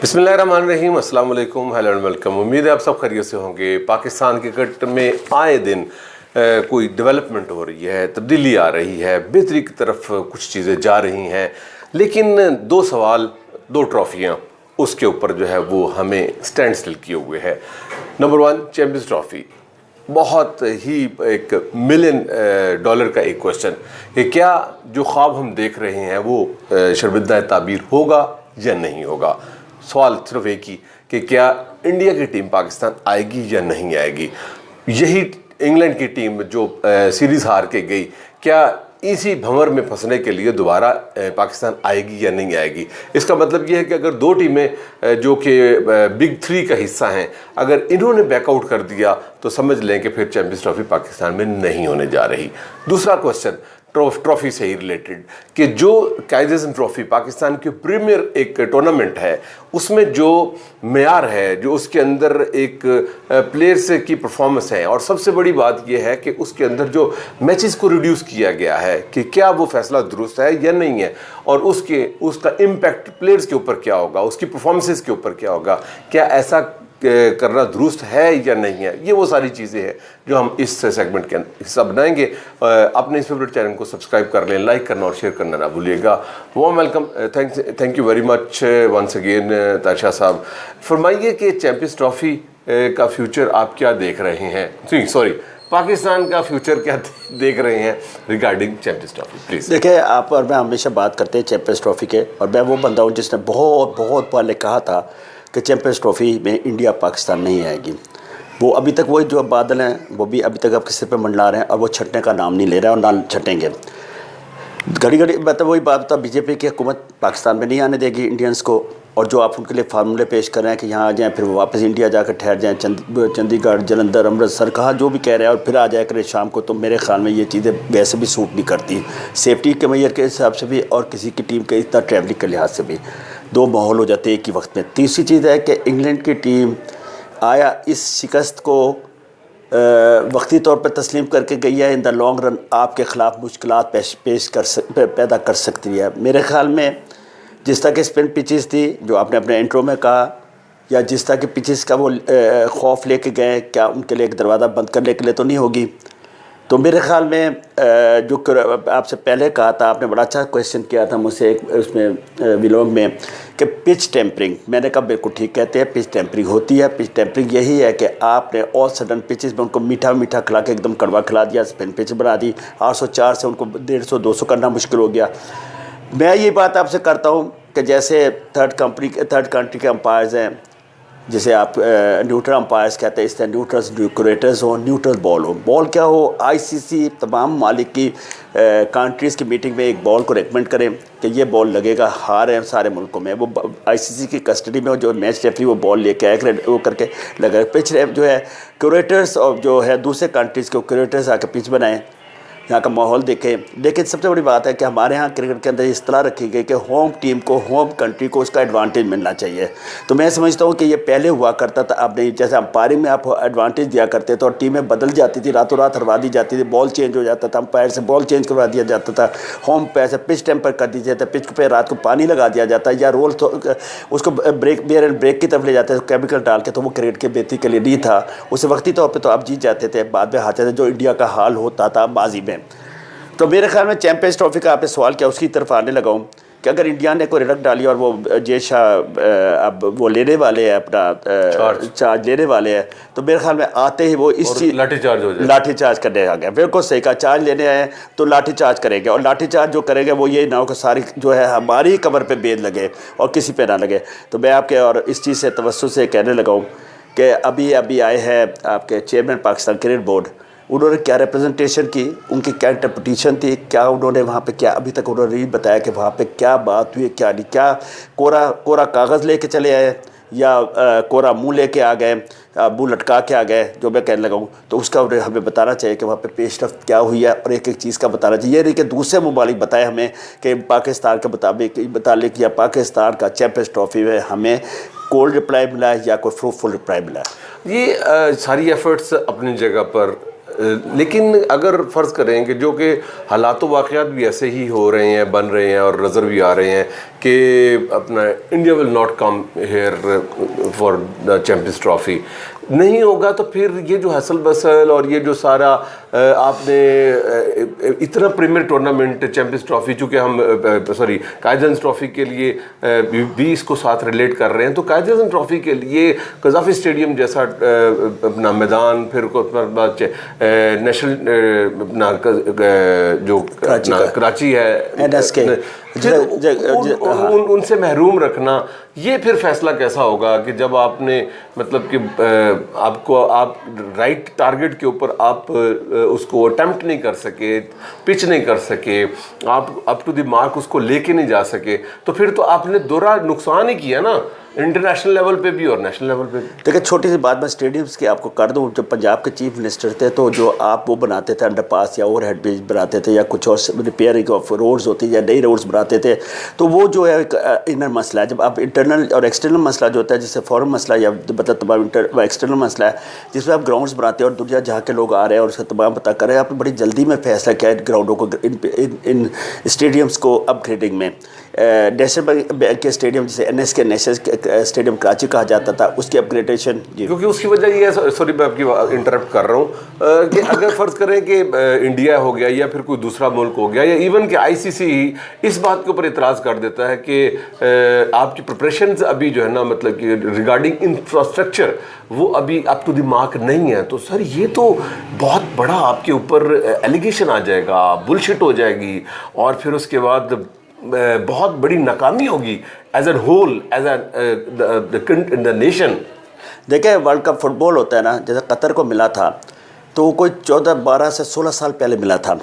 बिस्मिल्लाहिर्रहमानिर्रहीम, अस्सलाम वालेकुम, हेलो एंड वेलकम। उम्मीद है आप सब खैरियत से होंगे। पाकिस्तान क्रिकेट में आए दिन कोई डेवलपमेंट हो रही है, तब्दीली आ रही है, बेहतरी की तरफ कुछ चीज़ें जा रही हैं, लेकिन दो सवाल, दो ट्रॉफियाँ उसके ऊपर जो है वो हमें स्टैंड स्टिल किए हुए है। Number one, champions trophy. बहुत ही एक $1 मिलियन का एक क्वेश्चन कि क्या जो ख्वाब हम देख रहे हैं वो शर्मिंदा ताबीर होगा या नहीं होगा। सवाल सिर्फ एक ही कि क्या इंडिया की टीम पाकिस्तान आएगी या नहीं आएगी। यही इंग्लैंड की टीम जो सीरीज़ हार के गई, क्या इसी भंवर में फंसने के लिए दोबारा पाकिस्तान आएगी या नहीं आएगी। इसका मतलब ये है कि अगर दो टीमें जो कि बिग थ्री का हिस्सा हैं, अगर इन्होंने बैकआउट कर दिया तो समझ लें कि फिर चैम्पियंस ट्रॉफी पाकिस्तान में नहीं होने जा रही। दूसरा क्वेश्चन ट्रॉफी से ही रिलेटेड कि जो कायद-ए-आज़म ट्रॉफी पाकिस्तान की प्रीमियर एक टूर्नामेंट है, उसमें जो मेयार है, जो उसके अंदर एक प्लेयर्स की परफॉर्मेंस है, और सबसे बड़ी बात यह है कि उसके अंदर जो मैचेस को रिड्यूस किया गया है कि क्या वो फैसला दुरुस्त है या नहीं है, और उसका इम्पैक्ट प्लेयर्स के ऊपर क्या होगा, उसकी परफॉर्मेंसेस के ऊपर क्या होगा, क्या ऐसा करना दुरुस्त है या नहीं है। ये वो सारी चीज़ें हैं जो हम इस सेगमेंट के हिस्सा बनाएंगे। अपने इस फेवरेट चैनल को सब्सक्राइब कर लें, लाइक करना और शेयर करना ना भूलिएगा। Warm welcome, thank you very much once again. Tasha साहब, फरमाइए कि चैम्पियंस ट्रॉफी का फ्यूचर आप क्या देख रहे हैं, पाकिस्तान का फ्यूचर क्या देख रहे हैं रिगार्डिंग चैम्पियंस ट्रॉफी, प्लीज़। देखिए, आप और मैं हमेशा बात करते हैं चैम्पियंस ट्रॉफी के, और मैं वो बंदा हूँ जिसने बहुत पहले कहा था कि चैम्पियंस ट्रॉफी में इंडिया पाकिस्तान नहीं आएगी। वो अभी तक वही जो बादल हैं वो भी अभी तक आपके सिर पे मंडला रहे हैं, और वो छटने का नाम नहीं ले रहे हैं और ना छटेंगे। घड़ी मतलब वही बात था, बीजेपी की हुकूमत पाकिस्तान में नहीं आने देगी इंडियंस को, और जो आप उनके लिए फार्मूले पेश कर रहे हैं कि यहाँ आ जाएँ, फिर वो वापस इंडिया जाकर ठहर जाएँ, चंडीगढ़, जलंधर, अमृतसर, कहाँ जो भी कह रहे हैं, और फिर आ जाया करें शाम को, तो मेरे ख्याल में ये चीज़ें वैसे भी सूट नहीं करती, सेफ्टी के मैयर के हिसाब से भी और किसी की टीम के इतना ट्रैवलिंग के लिहाज से भी। दो माहौल हो जाते हैं एक ही वक्त में। तीसरी चीज़ है कि इंग्लैंड की टीम आया इस शिकस्त को वक्ती तौर पर तस्लीम करके गई है, इन द लॉन्ग रन आपके ख़िलाफ़ मुश्किलात पैदा कर सकती है। मेरे ख़्याल में जिस तरह की स्पिन पिचेस थी जो आपने अपने इंट्रो में कहा, या जिस तरह के पिचेस का वो खौफ लेके गए, क्या उनके लिए एक दरवाज़ा बंद करने के लिए तो नहीं होगी। तो मेरे ख़्याल में जो आपसे पहले कहा था, आपने बड़ा अच्छा क्वेश्चन किया था मुझसे एक उसमें व्लॉग में कि पिच टेम्परिंग, मैंने कहा बिल्कुल ठीक कहते हैं, पिच टेम्परिंग होती है। पिच टेम्परिंग यही है कि आपने ऑल सडन पिचेस में उनको मीठा खिला के एकदम कड़वा खिला दिया, स्पिन पिच बना दी, 804 से उनको 150-200 करना मुश्किल हो गया। मैं ये बात आपसे करता हूँ कि जैसे थर्ड कंट्री के अंपायर्स हैं, जिसे आप न्यूट्रल अंपायर्स कहते हैं, इस तरह न्यूट्रल्स डेकोरेटर्स हो, न्यूट्रल बॉल क्या हो, आईसीसी तमाम मालिक की कंट्रीज़ की मीटिंग में एक बॉल को रेकमेंड करें कि ये बॉल लगेगा, हार है सारे मुल्कों में, वो आईसीसी की कस्टडी में हो, जो मैच रेफरी वो बॉल लेके आए, वो करके लगा। पिच जो है क्यूरेटर्स और जो है दूसरे कंट्रीज़ के क्यूरेटर्स आके पिच बनाएं, यहाँ का माहौल देखें। लेकिन सबसे बड़ी बात है कि हमारे यहाँ क्रिकेट के अंदर इस तरह रखी गई कि होम टीम को, होम कंट्री को उसका एडवांटेज मिलना चाहिए। तो मैं समझता हूँ कि ये पहले हुआ करता था, अब नहीं। जैसे अंपायरिंग में आप एडवांटेज दिया करते थे और टीमें बदल जाती थी, रातों रात हरवा दी जाती थी, बॉल चेंज हो जाता था, अंपायर से बॉल चेंज करवा दिया जाता था, होम पे ऐसे पिच टेम्पर कर दिया जाता, पिच पे रात को पानी लगा दिया जाता, या रोल तो उसको ब्रेक की तरफ ले जाते थे केमिकल डाल के, तो वो क्रिकेट के बेहतरी के लिए नहीं था। उस वक्ती तौर पर तो आप जीत जाते थे, बाद में हारते थे, जो इंडिया का हाल होता था माजी में। तो मेरे ख्याल में चैम्पियंस ट्रॉफी का आपने सवाल किया, उसकी तरफ आने लगा हूँ कि अगर इंडिया ने कोई रख डाली और वो जेशा अब वो लेने वाले हैं, अपना चार्ज लेने वाले हैं, तो मेरे ख्याल में आते ही वो इस चीज़ लाठी चार्ज करने आ गया। बिल्कुल सही कहा, चार्ज लेने आए तो लाठी चार्ज करेंगे, और लाठी चार्ज जो करेंगे वो ये ना हो कि सारी जो है हमारी कमर पे बेद लगे और किसी पे ना लगे। तो मैं आपके और इस चीज़ से तवज्जो से कहने लगा हूँ कि अभी आए हैं आपके चेयरमैन पाकिस्तान क्रिकेट बोर्ड, उन्होंने क्या रिप्रेजेंटेशन की, उनकी क्या इंटरप्रिटेशन थी, क्या उन्होंने वहाँ पे क्या अभी तक उन्होंने नहीं बताया कि वहाँ पे क्या बात हुई, क्या नहीं, क्या कोरा कागज़ लेके चले आए या कोरा मुंह लेके आ गए, मुँह लटका के आ गए, जो मैं कहने लगा हूँ। तो उसका हमें बताना चाहिए कि वहाँ पे पेशरफ्त क्या हुई है, और एक चीज़ का बताना चाहिए। ये नहीं कि दूसरे ममालिक बताए हमें कि पाकिस्तान के मुताबिक या पाकिस्तान का चैम्पियंस ट्रॉफी में हमें कोल्ड रिप्लाई मिला है या कोई फ्रूटफुल रिप्लाई मिला है। ये सारी एफर्ट्स अपनी जगह पर لیکن اگر فرض کریں کہ جو کہ حالات و واقعات بھی ایسے ہی ہو رہے ہیں، بن رہے ہیں اور نظر بھی آ رہے ہیں کہ اپنا India will not come here for the champions trophy, نہیں ہوگا تو پھر یہ جو حسل بسل اور یہ جو سارا آپ نے اتنا پریمیئر ٹورنامنٹ چیمپئنز ٹرافی، چونکہ ہم قائد-اعظم ٹرافی کے لیے بھی اس کو ساتھ ریلیٹ کر رہے ہیں، تو قائد-اعظم ٹرافی کے لیے قذافی اسٹیڈیم جیسا اپنا میدان، پھر نیشنل اپنا جو کراچی ہے ان سے محروم رکھنا، یہ پھر فیصلہ کیسا ہوگا کہ جب آپ نے مطلب کہ آپ رائٹ ٹارگٹ کے اوپر آپ اس کو اٹیمپٹ نہیں کر سکے، پچ نہیں کر سکے، آپ اپ ٹو دی مارک اس کو لے کے نہیں جا سکے، تو پھر تو آپ نے دوہرا نقصان ہی کیا نا، انٹرنیشنل لیول پہ بھی اور نیشنل لیول پہ بھی۔ دیکھیں چھوٹی سی بات میں اسٹیڈیمس کی آپ کو کر دوں، جب پنجاب کے چیف منسٹر تھے تو جو آپ وہ بناتے تھے انڈر پاس یا اوور ہیڈ برج بناتے تھے یا کچھ اور ریپیئرنگ آف روڈز ہوتی یا نئی روڈز بناتے تھے، تو وہ جو ہے ایک انر مسئلہ ہے۔ جب آپ انٹرنل اور ایکسٹرنل مسئلہ جو ہوتا ہے، جس سے فورن مسئلہ یا مطلب تمام ایکسٹرنل مسئلہ ہے جس میں آپ گراؤنڈز بناتے ہیں اور دنیا جہاں کے لوگ آ رہے ہیں اور اس کا تمام پتہ کر رہے ہیں، آپ نے بڑی جلدی میں فیصلہ کیا ہے گراؤنڈوں کو، ان اسٹیڈیمس کو اپ گریڈنگ میں۔ نیشنل بینک کے اسٹیڈیم جسے این ایس کے نیشنل اسٹیڈیم کراچی کہا جاتا تھا، اس کی اپ گریڈیشن، کیونکہ اس کی وجہ یہ ہے، سوری میں آپ کی انٹرپٹ کر رہا ہوں، کہ اگر فرض کریں کہ انڈیا ہو گیا یا پھر کوئی دوسرا ملک ہو گیا یا ایون کہ آئی سی سی ہی اس بات کے اوپر اعتراض کر دیتا ہے کہ آپ کی پریپریشنز ابھی جو ہے نا مطلب کہ ریگارڈنگ انفراسٹرکچر وہ ابھی اپ ٹو دی مارک نہیں ہے، تو سر یہ تو بہت بڑا آپ کے اوپر ایلیگیشن آ جائے گا، بلشٹ ہو جائے گی، اور پھر اس کے بعد بہت بڑی ناکامی ہوگی as an whole, as an the nation. دیکھیں ورلڈ کپ فٹ بال ہوتا ہے نا، جیسے قطر کو ملا تھا تو وہ کوئی 12 سے 16 سال پہلے ملا تھا،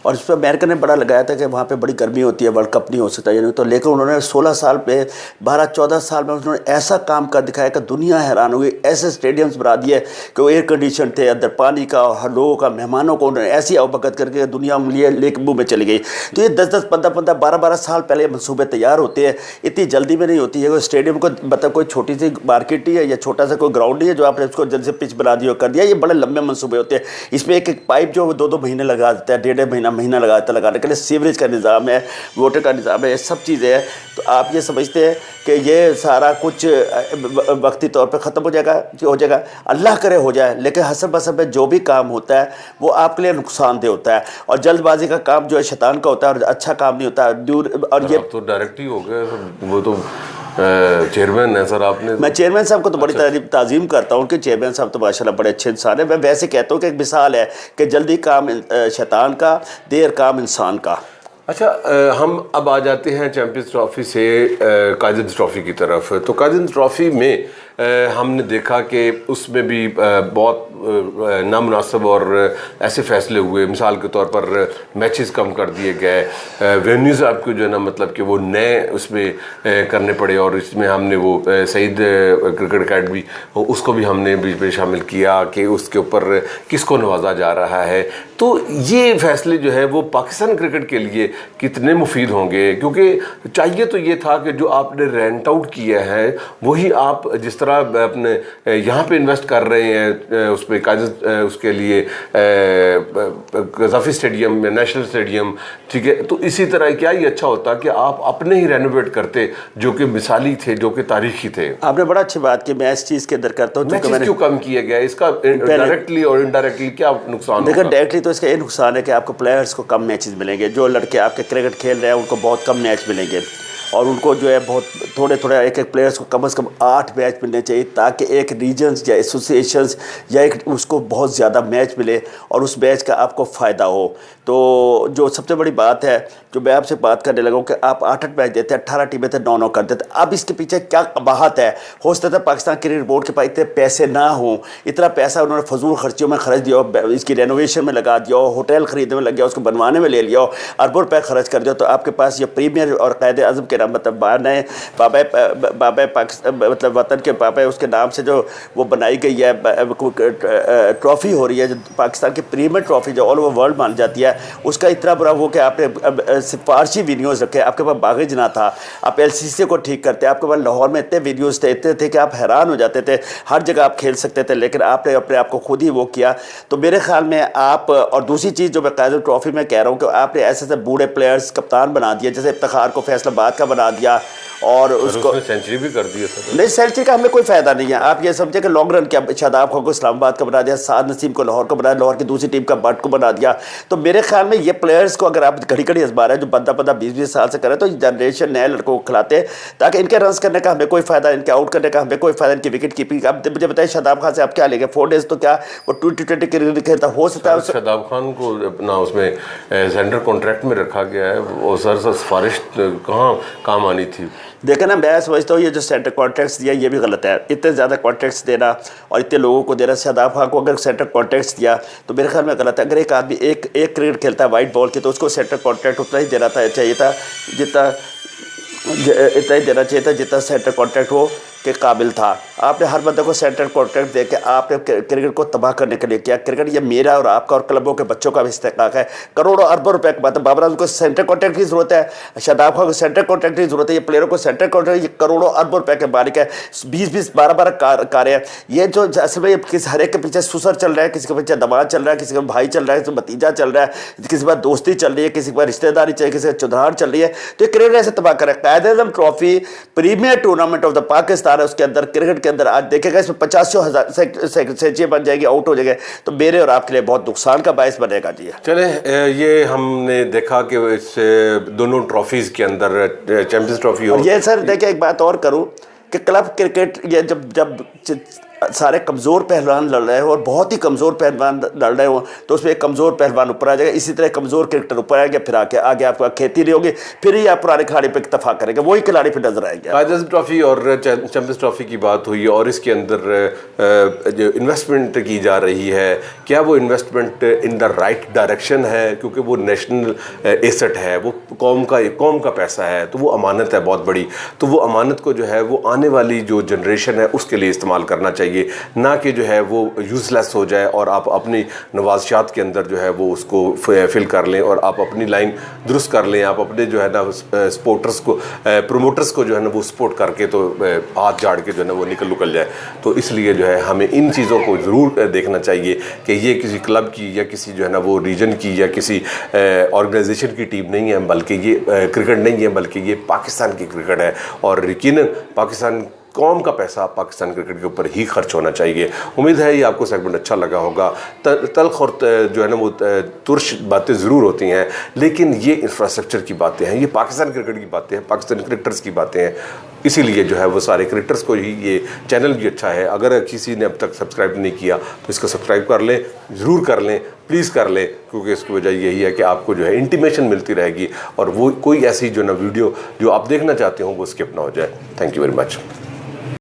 اور اس پہ امریکہ نے بڑا لگایا تھا کہ وہاں پہ بڑی گرمی ہوتی ہے، ورلڈ کپ نہیں ہو سکتا یعنی، تو لیکن انہوں نے 16 سال پہ 12-14 سال میں انہوں نے ایسا کام کر دکھایا کہ دنیا حیران ہوئی، ایسے اسٹیڈیمز بنا دیے کہ وہ ایئر کنڈیشن تھے، اندر پانی کا، ہر لوگوں کا، مہمانوں کو انہوں نے ایسی آوبھگت کر کے دنیا انگلیاں لے کے منہ میں چلی گئی۔ تو یہ 10-10 15-15 12-12 سال پہلے منصوبے تیار ہوتے ہیں، اتنی جلدی میں نہیں ہوتی ہے۔ اسٹیڈیم کو مطلب کوئی چھوٹی سی مارکیٹ ہی ہے یا چھوٹا سا کوئی گراؤنڈ ہی ہے جو آپ نے اس کو جلد سے پچ بنا دیا کر دیا، یہ بڑے لمبے منصوبے ہوتے ہیں۔ اس میں ایک پائپ جو 2-2 مہینے لگا دیتا ہے، 1.5 مہینہ لگا دیتا ہے لگانے کے لیے، سیوریج کا نظام ہے، واٹر کا نظام ہے، یہ سب چیزیں ہیں۔ تو آپ یہ سمجھتے ہیں کہ یہ سارا کچھ وقتی طور پہ ختم ہو جائے گا، اللہ کرے ہو جائے، لیکن حسب بسب میں جو بھی کام ہوتا ہے وہ آپ کے لیے نقصان دہ ہوتا ہے، اور جلد بازی کا کام جو ہے شیطان کا ہوتا ہے اور اچھا کام نہیں ہوتا ہے۔ اور یہ تو ڈائریکٹ ہی ہو گیا، وہ تو چیئرمین ہے سر، آپ نے، میں چیئرمین صاحب کو تو بڑی تعظیم کرتا ہوں کہ چیئرمین صاحب تو ماشاءاللہ بڑے اچھے انسان ہیں۔ میں ویسے کہتا ہوں کہ ایک مثال ہے کہ جلدی کام شیطان کا، دیر کام انسان کا۔ اچھا ہم اب آ جاتے ہیں چیمپئنز ٹرافی سے قائد-اعظم ٹرافی کی طرف۔ تو قائد-اعظم ٹرافی میں ہم نے دیکھا کہ اس میں بھی بہت نامناسب اور ایسے فیصلے ہوئے، مثال کے طور پر میچز کم کر دیے گئے، وینیوز آپ کو جو ہے نا مطلب کہ وہ نئے اس میں کرنے پڑے، اور اس میں ہم نے وہ سعید کرکٹ اکیڈمی اس کو بھی ہم نے بیچ میں شامل کیا کہ اس کے اوپر کس کو نوازا جا رہا ہے۔ تو یہ فیصلے جو ہے وہ پاکستان کرکٹ کے لیے کتنے مفید ہوں گے؟ کیونکہ چاہیے تو یہ تھا کہ جو آپ نے رینٹ آؤٹ کیا ہے وہی آپ جس طرح اپنے یہاں پہ انویسٹ کر رہے ہیں اس پہ اس کے لیے قذافی اسٹیڈیم، نیشنل اسٹیڈیم، ٹھیک ہے، تو اسی طرح کیا یہ اچھا ہوتا کہ آپ اپنے ہی رینوویٹ کرتے جو کہ مثالی تھے، جو کہ تاریخی تھے۔ آپ نے بڑا اچھی بات کی، میں اس چیز کے اندر کرتا ہوں میچز کیوں کم کیا گیا، اس کا ڈائریکٹلی اور انڈائریکٹلی کیا نقصان ہوگا؟ دیکھیں ڈائریکٹلی تو اس کا یہ نقصان ہے کہ آپ کو پلیئرز کو کم میچز ملیں گے، جو لڑکے آپ کے کرکٹ کھیل رہے ہیں ان کو بہت کم میچ ملیں گے، اور ان کو جو ہے بہت تھوڑے ایک پلیئرز کو کم از کم 8 میچ ملنے چاہیے، تاکہ ایک ریجنز یا ایسوسیشنز یا ایک اس کو بہت زیادہ میچ ملے اور اس میچ کا آپ کو فائدہ ہو۔ تو جو سب سے بڑی بات ہے جو میں آپ سے بات کرنے لگا ہوں کہ آپ 8 میچ دیتے ہیں، 18 ٹیمیں تھے 9 کر دیتے، اب اس کے پیچھے کیا قباحت ہے؟ ہو سکتا تھا پاکستان کرکٹ بورڈ کے پاس اتنے پیسے نہ ہوں، اتنا پیسہ انہوں نے فضول خرچیوں میں خرچ دیا ہو، اس کی رینوویشن میں لگا دیا ہو، ہوٹل خریدنے میں لگ گیا، اس کو بنوانے میں لے لیا ہو، اربوں روپے خرچ کر دیا، تو آپ کے پاس یہ پریمیئر اور قائد اعظم کے نام مطلب بابا پاکستان مطلب وطن کے بابا اس کے نام سے جو وہ بنائی گئی ہے ٹرافی ہو رہی ہے، جو پاکستان کی پریمیئر ٹرافی جو آل اوور ورلڈ مان جاتی ہے، اس کا اتنا برا ہو کہ آپ نے सिफारशी वीडियोज़ रखे, आपके पास बाग़ जना था, आप LCC को ठीक करते, आपके पास लाहौर में इतने वीडियोज़ थे, इतने थे कि आप हैरान हो जाते थे, हर जगह आप खेल सकते थे, लेकिन आपने अपने आप को खुद ही वो किया। तो मेरे ख्याल में आप, और दूसरी चीज़ जो मैं कायदर ट्रॉफ़ी में कह रहा हूँ कि आपने ऐसे ऐसे बूढ़े प्लेयर्स कप्तान बना दिए, जैसे इफ्तिखार को फैसलाबाद का बना दिया, और उसको सेंचुरी भी कर दी है। नहीं, सेंचुरी का हमें कोई फ़ायदा नहीं है। आप ये समझे कि लॉन्ग रन क्या, शादाब खान को इस्लामाबाद का बना दिया, साद नसीम को लाहौर को बना दिया, लाहौर की दूसरी टीम का बट को बना दिया। तो मेरे ख्याल में ये प्लेयर्स को अगर आप घड़ी घड़ी आजमा रहे हैं, जो बंदा 20-20 साल से करें, तो जनरेशन नए लड़कों को खिलाते हैं, ताकि इनके रन करने का हमें कोई फ़ायदा, इनके आउट करने का हमें कोई फ़ायदा, इनकी विकेट कीपिंग। अब मुझे बताइए शादाब खान से आप क्या लेंगे? 4 डेज़ तो क्या वो 20-20 क्रिकेट खेलता हो सकता है। शादाब खान को अपना उसमें सेंटर कॉन्ट्रैक्ट में रखा गया है, वो सर सिफारिश कहाँ काम आनी थी? देखें ना, मैं समझता हूँ ये जो सेंटर कॉन्ट्रैक्ट्स दिया ये भी गलत है। इतने ज़्यादा कॉन्ट्रैक्ट्स देना और इतने लोगों को देना। शादाब खान को अगर सेंटर कॉन्ट्रैक्ट्स दिया तो मेरे ख्याल में गलत है। अगर एक आदमी एक क्रिकेट खेलता है वाइट बॉल की, तो उसको सेंटर कॉन्ट्रैक्ट उतना ही देना चाहिए था जितना ही देना चाहिए था जितना सेंटर कॉन्ट्रैक्ट हो के काबिल था। आपने हर बंदे को सेंटर कॉन्ट्रैक्ट दे के आपने क्रिकेट को तबाह करने के लिए किया। क्रिकेट ये मेरा और आपका और क्लबों के बच्चों का भी इस्तेकाक है। करोड़ों अरबों रुपए की बात है। बाबर आजम को सेंटर कॉन्ट्रैक्ट की ज़रूरत है, शादाब खान को सेंटर कॉन्ट्रैक्ट की ज़रूरत है, ये प्लेयरों को सेंटर कॉन्ट्रैक्ट, ये करोड़ों अरबों रुपए के मालिक है। 20-20, 12-12 कारें हैं। ये जो असल में किसी हर एक के पीछे सुसर चल रहा है, किसी के पीछे दमाद चल रहा है, किसी का भाई चल रहा है, किसी का भतीजा चल रहा है, किसी के पास दोस्ती चल रही है, किसी के पास रिश्तेदारी चाहिए, किसी का चुनाव चल रही है। तो ये क्रिकेट ऐसे तबाह कर रहा है। Quaid-e-Azam trophy premier tournament of the Pakistan है, उसके अंदर क्रिकेट के अंदर आज देखेगा इसमें 85,000 सेंचुरी बन जाएगी, आउट हो जाएंगे, तो मेरे और आपके लिए बहुत नुकसान का बायस बनेगा जी। चले, ये हमने देखा कि इस दोनों ट्रॉफीज़ के अंदर चैंपियंस ट्रॉफी हो। ये सर देखिए, एक बात और करूं कि क्लब क्रिकेट ये जब सारे कमज़ोर पहलवान लड़ रहे हो और बहुत ही कमज़ोर पहलवान लड़ रहे हो, तो उसमें एक कमज़ोर पहलवान ऊपर आ जाएगा, इसी तरह कमज़ोर क्रिकेटर ऊपर आएगा, फिर आगे आपको खेती नहीं होगी, फिर ही आप पुराने खिलाड़ी पर इत्तफा करेंगे, वही खिलाड़ी फिर नजर आएंगे। कायद-ए-आज़म ट्रॉफी और चैंपियंस ट्रॉफी की बात हुई और इसके अंदर जो इन्वेस्टमेंट की जा रही है, क्या वो investment in the right direction है? क्योंकि वो नेशनल एसेट है, वो कौम का पैसा है, तो वो अमानत है बहुत बड़ी। तो वो अमानत को जो है वो आने वाली जो जनरेशन है उसके लिए इस्तेमाल करना चाहिए, ना कि जो है वो यूज़लेस हो जाए और आप अपनी नवाज़शात के अंदर जो है वो उसको फिल कर लें और आप अपनी लाइन दुरुस्त कर लें, आप अपने जो है ना स्पोर्टर्स को, प्रोमोटर्स को जो है ना वो सपोर्ट करके तो हाथ झाड़ के जो है ना वो निकल जाए। तो इसलिए जो है हमें इन चीज़ों को ज़रूर देखना चाहिए कि ये किसी क्लब की या किसी जो है ना वो रीजन की या किसी ऑर्गेनाइजेशन की टीम नहीं है, बल्कि ये क्रिकेट नहीं है, बल्कि ये पाकिस्तान की क्रिकेट है। और यकीनन पाकिस्तान कौम का पैसा पाकिस्तान क्रिकेट के ऊपर ही खर्च होना चाहिए। उम्मीद है ये आपको सेगमेंट अच्छा लगा होगा। तल्ख और जो है ना वो तुर्श बातें ज़रूर होती हैं, लेकिन ये इंफ्रास्ट्रक्चर की बातें हैं, ये पाकिस्तान क्रिकेट की बातें हैं, पाकिस्तानी क्रिकेटर्स की बातें हैं। इसीलिए जो है वो सारे क्रिकेटर्स को ही ये चैनल भी अच्छा है। अगर किसी ने अब तक सब्सक्राइब नहीं किया तो इसको सब्सक्राइब कर लें, ज़रूर कर लें, प्लीज़ कर लें, क्योंकि इसकी वजह यही है कि आपको जो है इंटीमेशन मिलती रहेगी और वो कोई ऐसी जो ना वीडियो जो आप देखना चाहते हो वो स्किप ना हो जाए। Thank you very much.